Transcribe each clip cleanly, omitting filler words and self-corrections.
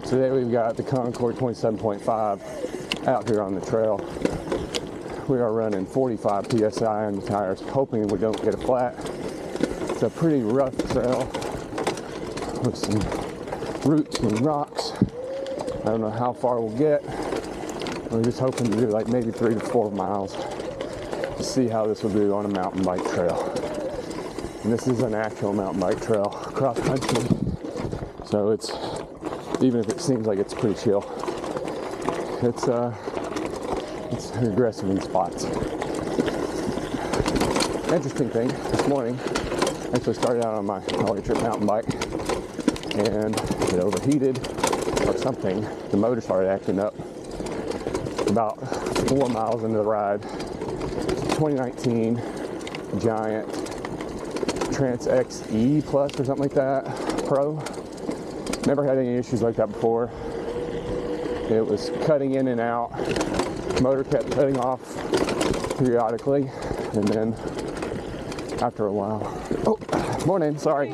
Today we've got the Concord 27.5 out here on the trail. We are running 45 PSI on the tires, hoping we don't get a flat. It's a pretty rough trail with some roots and rocks. I don't know how far we'll get. We're just hoping to do like maybe 3 to 4 miles to see how this will do on a mountain bike trail. And this is an actual mountain bike trail, cross country. So it's, even if it seems like it's pretty chill, it's aggressive in spots. Interesting thing, this morning, I actually started out on my electric mountain bike and it overheated or something. The motor started acting up about 4 miles into the ride. 2019 Giant Trans XE Plus or something like that, Pro. Never had any issues like that before. It was cutting in and out. Motor kept cutting off periodically, and then after a while, oh, morning, sorry.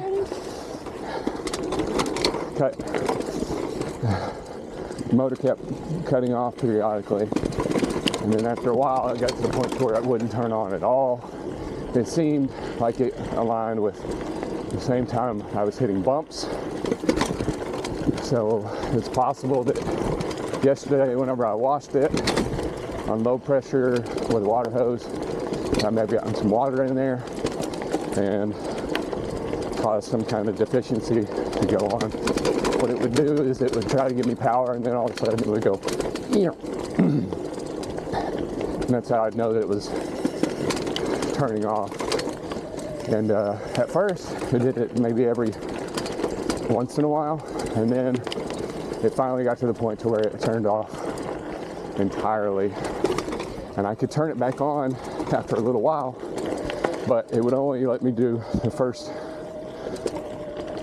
Motor kept cutting off periodically, and then after a while, it got to the point where it wouldn't turn on at all. It seemed like it aligned with the same time I was hitting bumps. So it's possible that yesterday, whenever I washed it on low pressure with a water hose, I may have gotten some water in there and caused some kind of deficiency to go on. What it would do is it would try to give me power, and then all of a sudden it would go, and that's how I'd know that it was turning off. And at first, it did it maybe every once in a while, and then it finally got to the point to where it turned off entirely. And I could turn it back on after a little while, but it would only let me do the first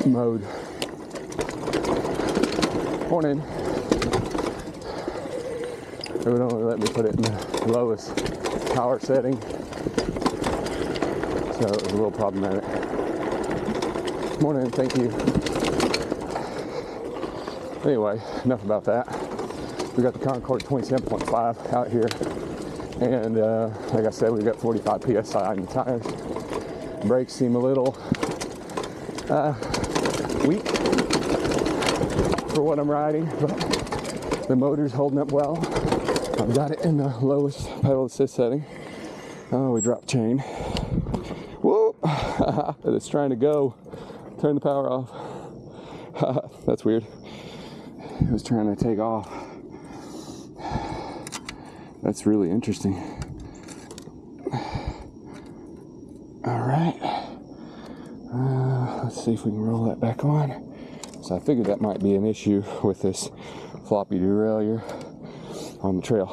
mode. Morning. It would only let me put it in the lowest power setting, so it was a little problematic. Morning, thank you. Anyway, enough about that. We got the Concord 27.5 out here, and like I said, we've got 45 PSI on the tires. Brakes seem a little weak for what I'm riding, but the motor's holding up well. I've got it in the lowest pedal assist setting. Oh, we dropped chain. Whoa! It's trying to go. Turn the power off. That's weird. It was trying to take off. That's really interesting. All right. Let's see if we can roll that back on. So I figured that might be an issue with this floppy derailleur on the trail.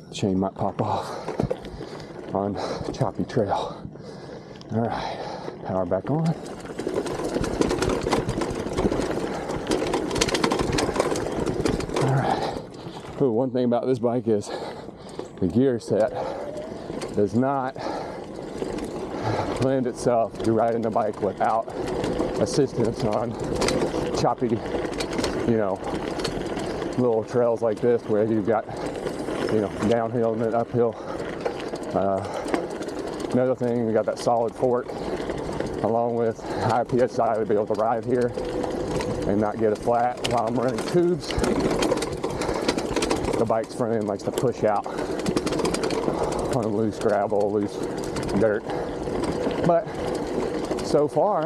The chain might pop off on choppy trail. All right, power back on. All right. Ooh, one thing about this bike is the gear set does not lend itself to riding the bike without assistance on choppy, little trails like this where you've got, downhill and then uphill. Another thing, we got that solid fork along with high PSI to be able to ride here and not get a flat while I'm running tubes. The bike's front end likes to push out on loose gravel, loose dirt. But so far,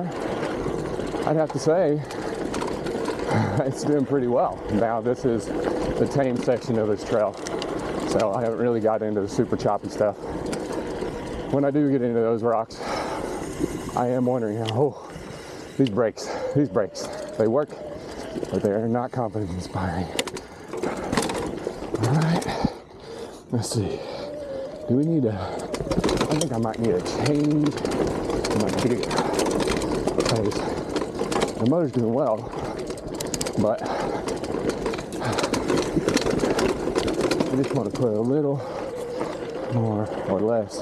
I'd have to say it's doing pretty well. Now this is the tame section of this trail, so I haven't really got into the super choppy stuff. When I do get into those rocks, I am wondering, these brakes, they work, but they're not confidence inspiring. All right, let's see. Do we need I think I might need a change in my gear, because the motor's doing well, but I just want to put a little more or less,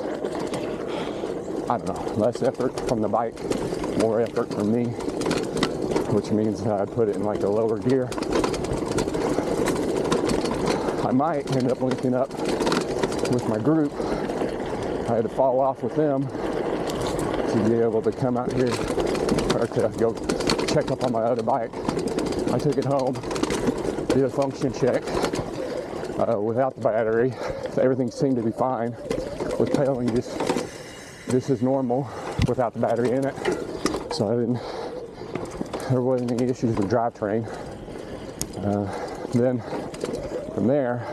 I don't know, less effort from the bike, more effort from me, which means that I'd put it in like a lower gear. I might end up linking up with my group. I had to fall off with them to be able to come out here or to go check up on my other bike. I took it home, did a function check without the battery. Everything seemed to be fine. With pedaling just as normal without the battery in it. So there wasn't any issues with drivetrain. Then from there,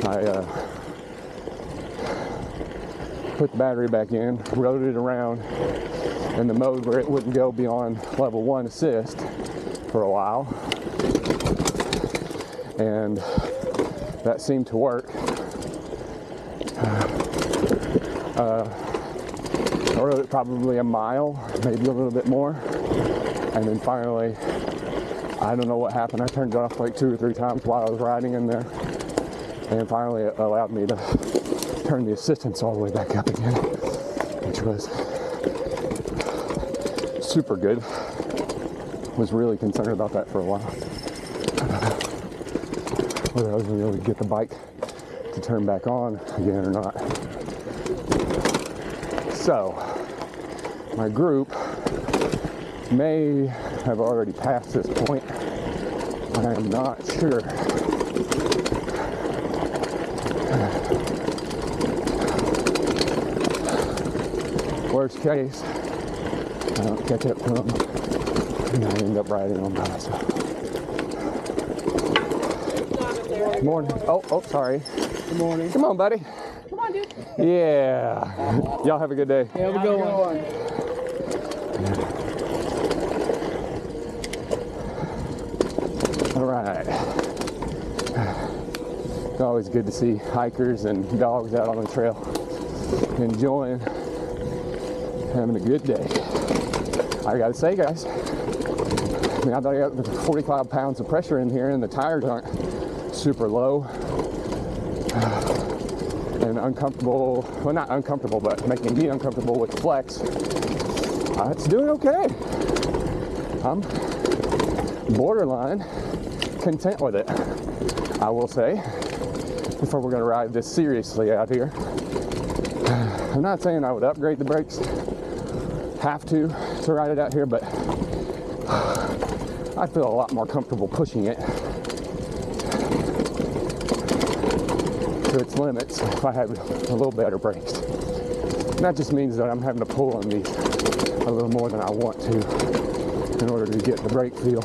I put the battery back in, rode it around in the mode where it wouldn't go beyond level 1 assist for a while. And that seemed to work. I rode it probably a mile, maybe a little bit more. And then finally, I don't know what happened. I turned it off like 2 or 3 times while I was riding in there. And finally it allowed me to turn the assistance all the way back up again, which was super good. Was really concerned about that for a while. Whether I was going to be able to get the bike to turn back on again or not. So, my group may have already passed this point. I am not sure. Worst case, I don't catch up to them, and I end up riding on by myself. Good morning. Oh, sorry. Good morning. Come on, buddy. Come on, dude. Yeah. Y'all have a good day. Yeah, have a good one. All right. It's always good to see hikers and dogs out on the trail, enjoying, having a good day. I gotta say, guys, I mean, I thought I got 45 pounds of pressure in here and the tires aren't super low and uncomfortable. Well, not uncomfortable, but making me uncomfortable with the flex. It's doing okay. I'm borderline content with it, I will say, before we're gonna ride this seriously out here. I'm not saying I would upgrade the brakes, have to ride it out here, but I feel a lot more comfortable pushing it to its limits if I had a little better brakes. And that just means that I'm having to pull on these a little more than I want to in order to get the brake feel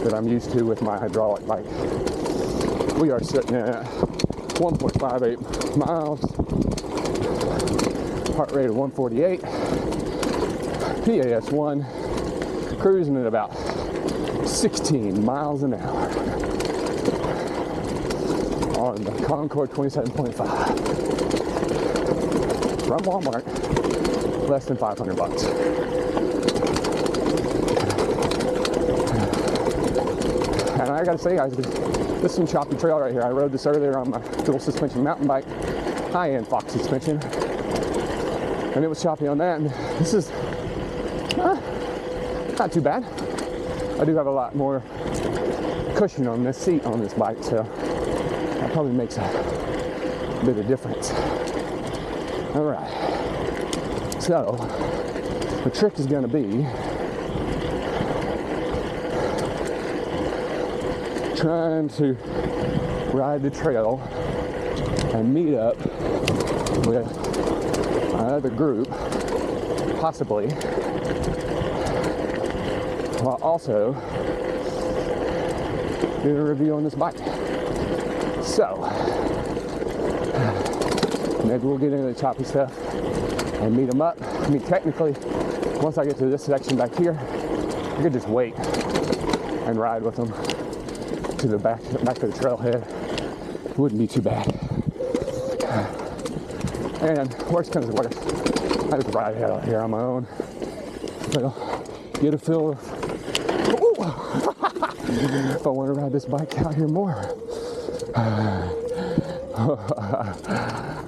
that I'm used to with my hydraulic bike. We are sitting at 1.58 miles, heart rate of 148, PAS1, cruising at about 16 miles an hour on the Concord 27.5 from Walmart, less than $500. And I gotta say, guys, this is some choppy trail right here. I rode this earlier on my dual suspension mountain bike, high-end Fox suspension, and it was choppy on that. And this is not too bad. I do have a lot more cushion on this seat on this bike, so that probably makes a bit of difference. All right. So the trick is going to be trying to ride the trail and meet up with another group, possibly, while also doing a review on this bike. So maybe we'll get into the choppy stuff and meet them up. I mean, technically, once I get to this section back here, I could just wait and ride with them to the back to the trailhead. Wouldn't be too bad. And worst comes to worst, I just ride out here on my own. But get a feel of if I want to ride this bike out here more.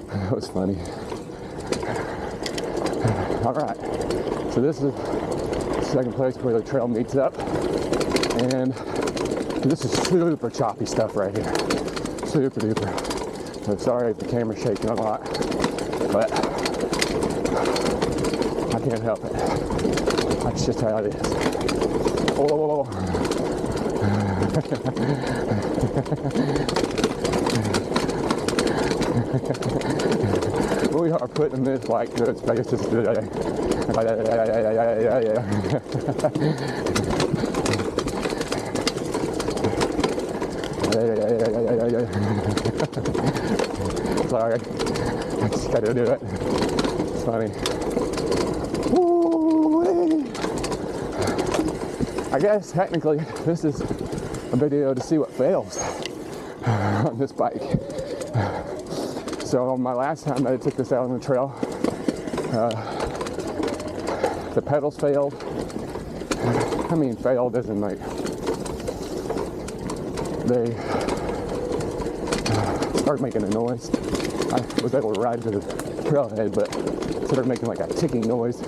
That was funny. All right, so this is the second place where the trail meets up. And this is super choppy stuff right here. Super duper. So sorry if the camera's shaking a lot, but I can't help it. That's just how it is. Oh. We are putting this like good spaces today. Sorry, I just gotta do it. It's funny. Woo-wee. I guess technically this is a video to see what fails on this bike. So my last time that I took this out on the trail, the pedals failed. I mean, failed isn't like they started making a noise. I was able to ride to the trailhead, but instead of making like a ticking noise,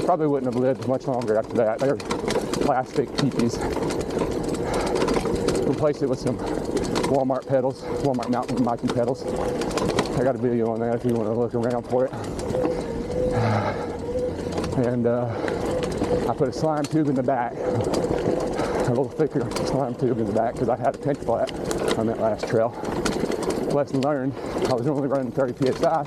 probably wouldn't have lived much longer after that. They're plastic peepees. Replaced it with some Walmart pedals, Walmart mountain biking pedals. I got a video on that if you want to look around for it. And I put a slime tube in the back, a little thicker slime tube in the back because I had a pinch flat on that last trail. Lesson learned, I was only running 30 psi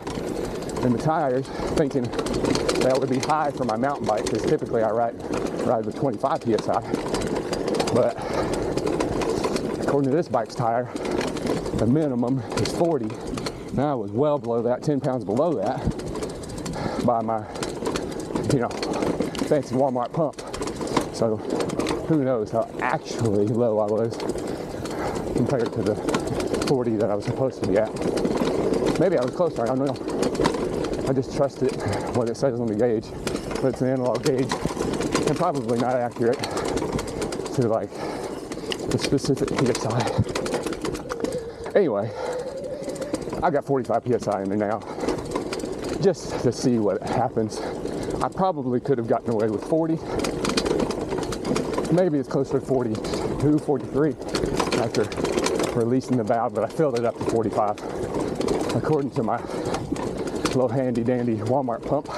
in the tires, thinking that would be high for my mountain bike because typically I ride with 25 psi. But according to this bike's tire, the minimum is 40. Now I was well below that, 10 pounds below that by my, fancy Walmart pump. So who knows how actually low I was compared to the 40 that I was supposed to be at. Maybe I was closer, I don't know. I just trusted what it says on the gauge, but it's an analog gauge and probably not accurate to like the specific PSI. Anyway, I got 45 PSI in there now, just to see what happens. I probably could have gotten away with 40. Maybe it's closer to 42, 43 after releasing the valve, but I filled it up to 45. According to my little handy dandy Walmart pump,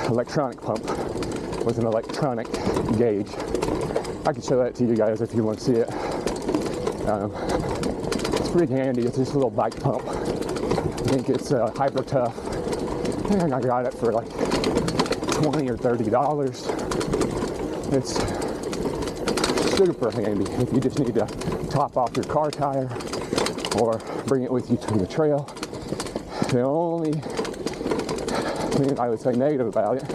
electronic pump, was an electronic gauge. I can show that to you guys if you want to see it. It's pretty handy. It's just a little bike pump. I think it's hyper tough. And I got it for like $20 or $30. It's super handy if you just need to top off your car tire or bring it with you to the trail. The only thing I would say negative about it,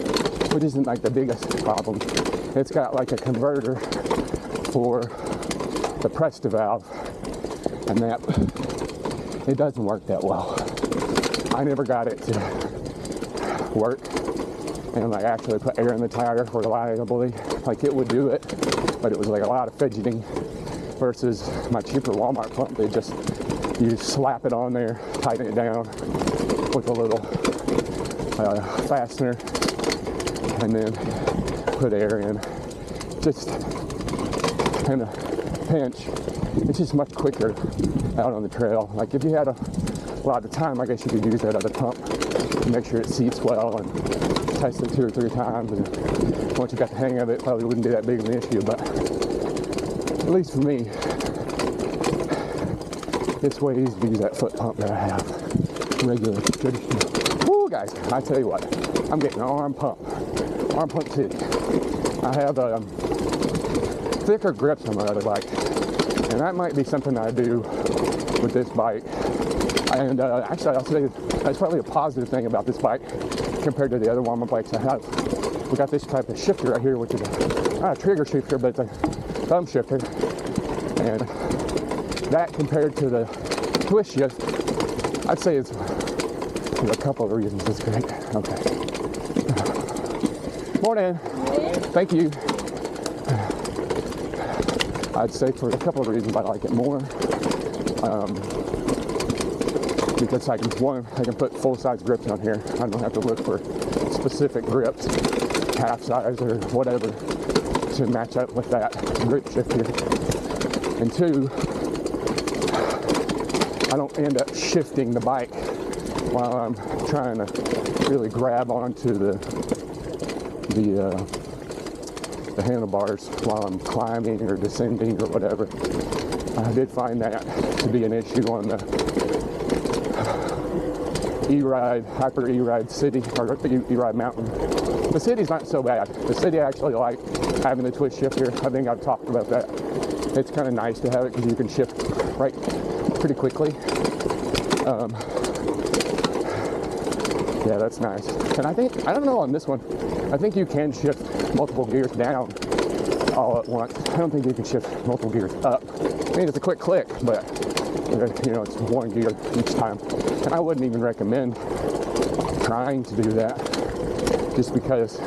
which isn't like the biggest problem, it's got like a converter for the press to valve, and that it doesn't work that well. I never got it to work and like actually put air in the tire reliably. Like it would do it, but it was like a lot of fidgeting versus my cheaper Walmart pump. They just, you slap it on there, tighten it down with a little fastener, and then put air in. Just in a pinch, it's just much quicker out on the trail. Like if you had a lot of time, I guess you could use that other pump to make sure it seats well and test it 2 or 3 times. And once you got the hang of it, probably wouldn't be that big of an issue. But at least for me, it's way easier to use that foot pump that I have. Regular. Good. Woo, guys, I tell you what, I'm getting an arm pump too. I have thicker grips on my other bike, and that might be something I do with this bike. And actually, I'll say that's probably a positive thing about this bike compared to the other Walmart bikes I have. We got this type of shifter right here, which is not a trigger shifter, but it's a thumb shifter. And that compared to the twist shift, I'd say it's a couple of reasons it's great. Okay. Morning. Thank you. I'd say for a couple of reasons I like it more. Because I can put full-size grips on here. I don't have to look for specific grips, half size or whatever. to match up with that grip shift here. And two, I don't end up shifting the bike while I'm trying to really grab onto the handlebars while I'm climbing or descending or whatever. I did find that to be an issue on the E-Ride, Hyper E-Ride City, or E-Ride Mountain. The city's not so bad. The city I actually like having the twist shifter. I think I've talked about that. It's kind of nice to have it because you can shift right pretty quickly. Yeah, that's nice. And I don't know on this one, I think you can shift multiple gears down all at once. I don't think you can shift multiple gears up. I mean, it's a quick click, but you know, it's one gear each time. And I wouldn't even recommend trying to do that just because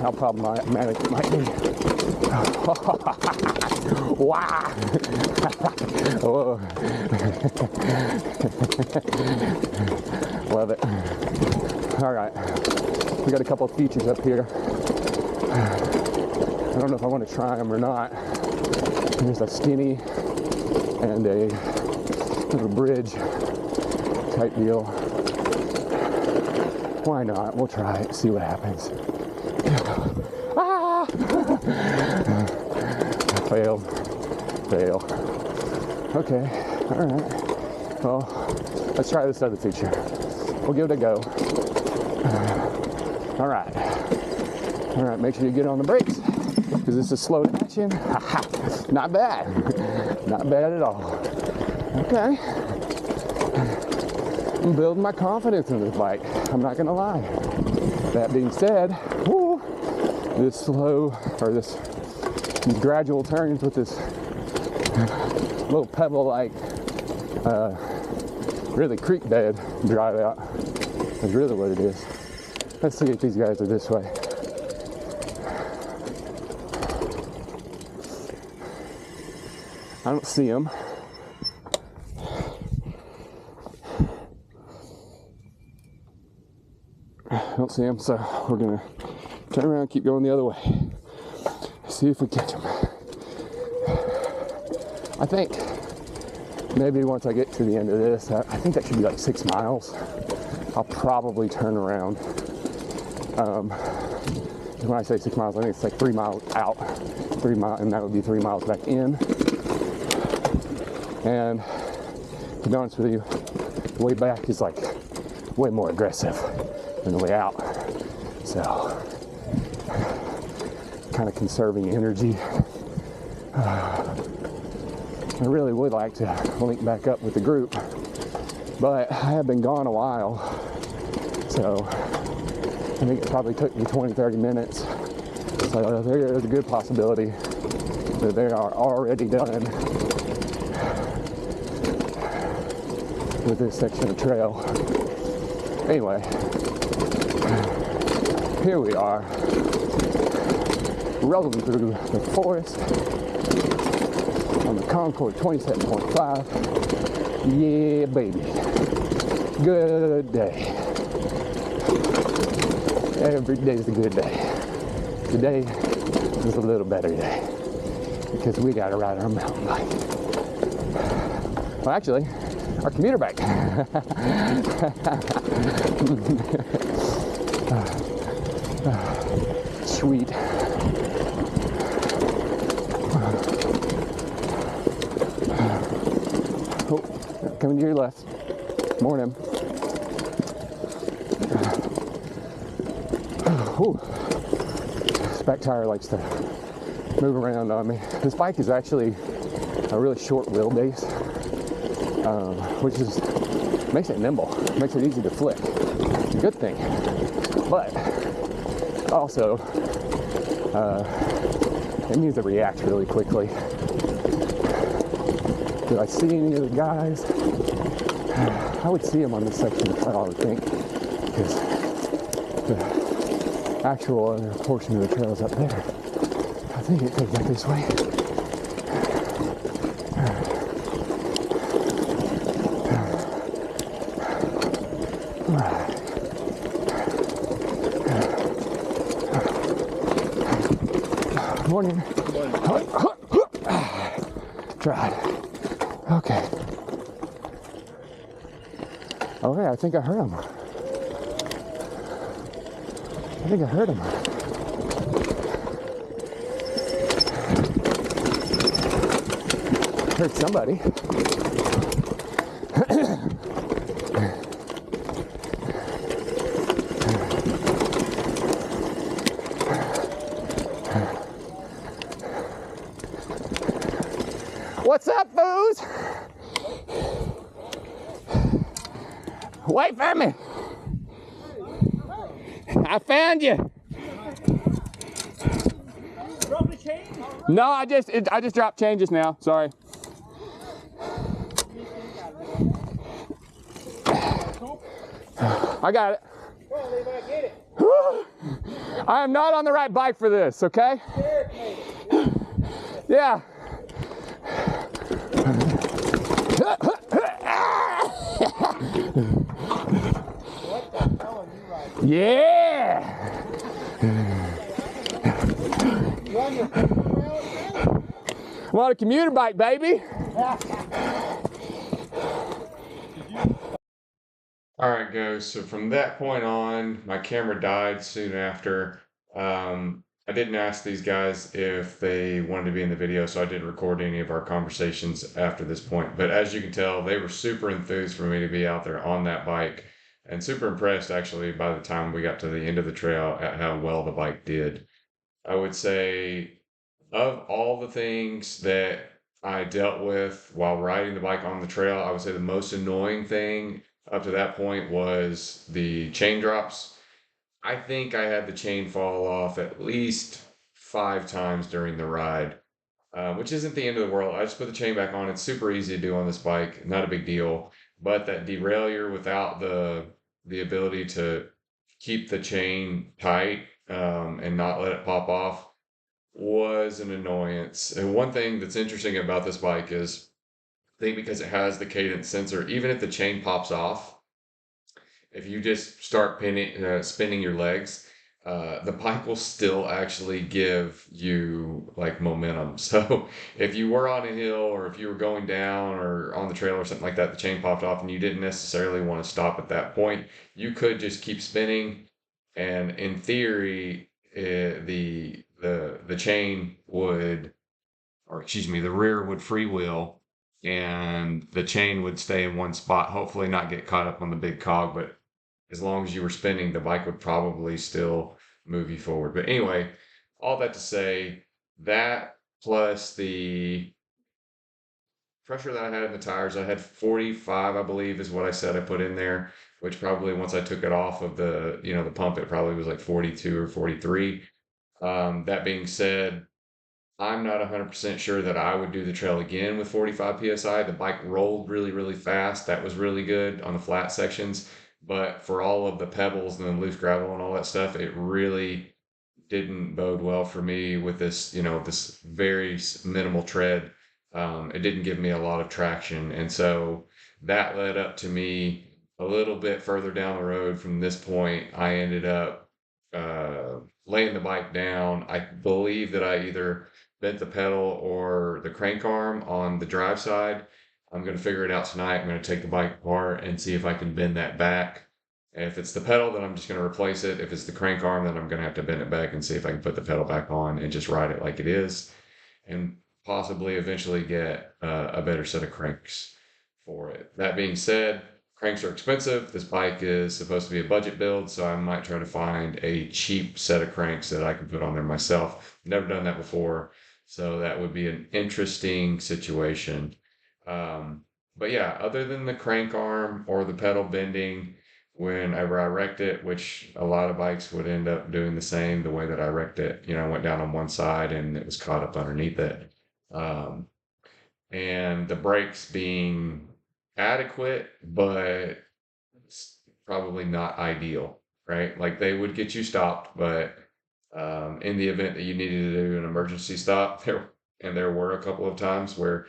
how problematic it might be. Wow! Oh. Love it. All right, we got a couple of features up here. I don't know if I want to try them or not. There's a skinny and a little bridge type deal. Why not? We'll try it, see what happens. Ah! Fail. Okay, all right. Well, let's try this other feature. We'll give it a go. All right, make sure you get on the brakes because this is slow action. Not bad. Not bad at all. Okay. I'm building my confidence in this bike. I'm not gonna lie. That being said, whoo, this these gradual turns with this little pebble-like, really creek bed drive out is really what it is. Let's see if these guys are this way. I don't see them. I don't see them, so we're gonna turn around and keep going the other way. See if we catch them. I think maybe once I get to the end of this, I think that should be like 6 miles. I'll probably turn around. When I say 6 miles, I think it's like 3 miles out, 3 miles, and that would be 3 miles back in. And to be honest with you, the way back is like way more aggressive than the way out. So, kind of conserving energy. I really would like to link back up with the group, but I have been gone a while, so I think it probably took me 20-30 minutes. So there is a good possibility that they are already done with this section of trail. Anyway, here we are, rolling through the forest on the Concord 27.5. Yeah, baby. Good day. Every day is a good day. Today is a little better day because we got to ride our mountain bike. Well, actually, our commuter bike. Sweet. Oh, coming to your left. Morning. This back tire likes to move around on me. This bike is actually a really short wheelbase, which makes it nimble, makes it easy to flick. Good thing. But also, it needs to react really quickly. Did I see any of the guys? I would see them on this section of trail, I would think, because the actual other portion of the trail is up there. I think it goes back this way. Morning. Tried. Okay. Okay, I think I heard him. Heard somebody. What's up, booze? Wait for me. I found you. Drop the chain? No, I just dropped changes now. Sorry. I got it. Well, they might get it. I am not on the right bike for this, okay? Yeah. What the hell are you riding? Yeah. You on your rail? I'm on a commuter bike, baby. All right, guys. So from that point on, my camera died soon after. I didn't ask these guys if they wanted to be in the video, so I didn't record any of our conversations after this point. But as you can tell, they were super enthused for me to be out there on that bike, and super impressed actually by the time we got to the end of the trail at how well the bike did. I would say of all the things that I dealt with while riding the bike on the trail, I would say the most annoying thing up to that point was the chain drops. I think I had the chain fall off at least 5 times during the ride, which isn't the end of the world. I just put the chain back on. It's super easy to do on this bike, not a big deal. But that derailleur without the ability to keep the chain tight and not let it pop off was an annoyance. And one thing that's interesting about this bike is, I think because it has the cadence sensor, even if the chain pops off, if you just start spinning your legs, the bike will still actually give you like momentum. So if you were on a hill or if you were going down or on the trail or something like that, the chain popped off and you didn't necessarily want to stop at that point, you could just keep spinning. And in theory, the chain would, or excuse me, the rear would freewheel and the chain would stay in one spot, hopefully not get caught up on the big cog, but as long as you were spinning, the bike would probably still move you forward. But anyway, all that to say, that plus the pressure that I had in the tires, I had 45, I believe, is what I said I put in there, which probably once I took it off of the pump, it probably was like 42 or 43. That being said, I'm not 100% sure that I would do the trail again with 45 psi. The bike rolled really, really fast. That was really good on the flat sections. But for all of the pebbles and the loose gravel and all that stuff, it really didn't bode well for me with this very minimal tread. It didn't give me a lot of traction. And so that led up to me a little bit further down the road from this point. I ended up laying the bike down. I believe that I either bent the pedal or the crank arm on the drive side. I'm going to figure it out tonight. I'm going to take the bike apart and see if I can bend that back. If it's the pedal, then I'm just going to replace it. If it's the crank arm, then I'm going to have to bend it back and see if I can put the pedal back on and just ride it like it is, and possibly eventually get a better set of cranks for it. That being said, cranks are expensive. This bike is supposed to be a budget build, so I might try to find a cheap set of cranks that I can put on there myself. Never done that before, so that would be an interesting situation. But yeah, other than the crank arm or the pedal bending, whenever I wrecked it, which a lot of bikes would end up doing the same, the way that I wrecked it, I went down on one side and it was caught up underneath it. And the brakes being adequate, but probably not ideal, right? Like they would get you stopped, but in the event that you needed to do an emergency stop, there were a couple of times where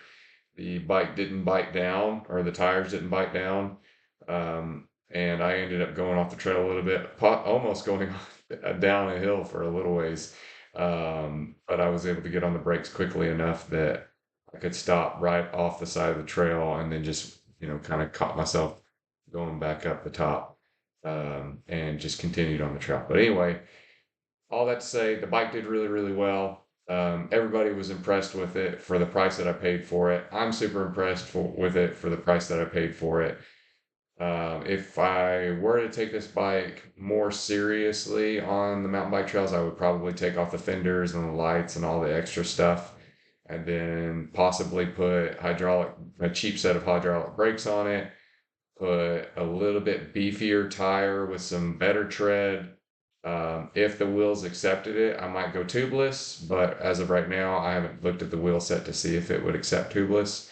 the bike didn't bite down or the tires didn't bite down. And I ended up going off the trail a little bit, almost going down a hill for a little ways. But I was able to get on the brakes quickly enough that I could stop right off the side of the trail and then just, kind of caught myself going back up the top, and just continued on the trail. But anyway, all that to say, the bike did really, really well. Everybody was impressed with it for the price that I paid for it. I'm super impressed with it for the price that I paid for it. If I were to take this bike more seriously on the mountain bike trails, I would probably take off the fenders and the lights and all the extra stuff, and then possibly put a cheap set of hydraulic brakes on it, put a little bit beefier tire with some better tread. If the wheels accepted it, I might go tubeless, but as of right now, I haven't looked at the wheel set to see if it would accept tubeless.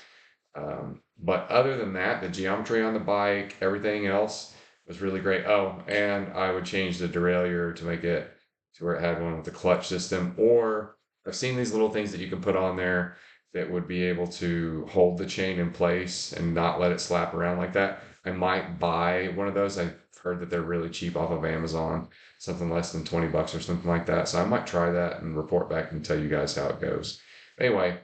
But other than that, the geometry on the bike, everything else was really great. Oh, and I would change the derailleur to make it to where it had one with the clutch system. Or I've seen these little things that you can put on there that would be able to hold the chain in place and not let it slap around like that. I might buy one of those. I've heard that they're really cheap off of Amazon, something less than 20 bucks or something like that. So I might try that and report back and tell you guys how it goes. Anyway,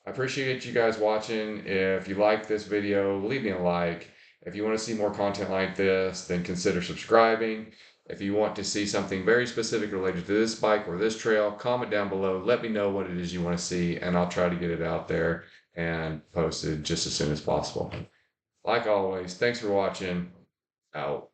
I appreciate you guys watching. If you like this video, leave me a like. If you want to see more content like this, then consider subscribing. If you want to see something very specific related to this bike or this trail, comment down below. Let me know what it is you want to see, and I'll try to get it out there and posted just as soon as possible. Like always, thanks for watching. Out.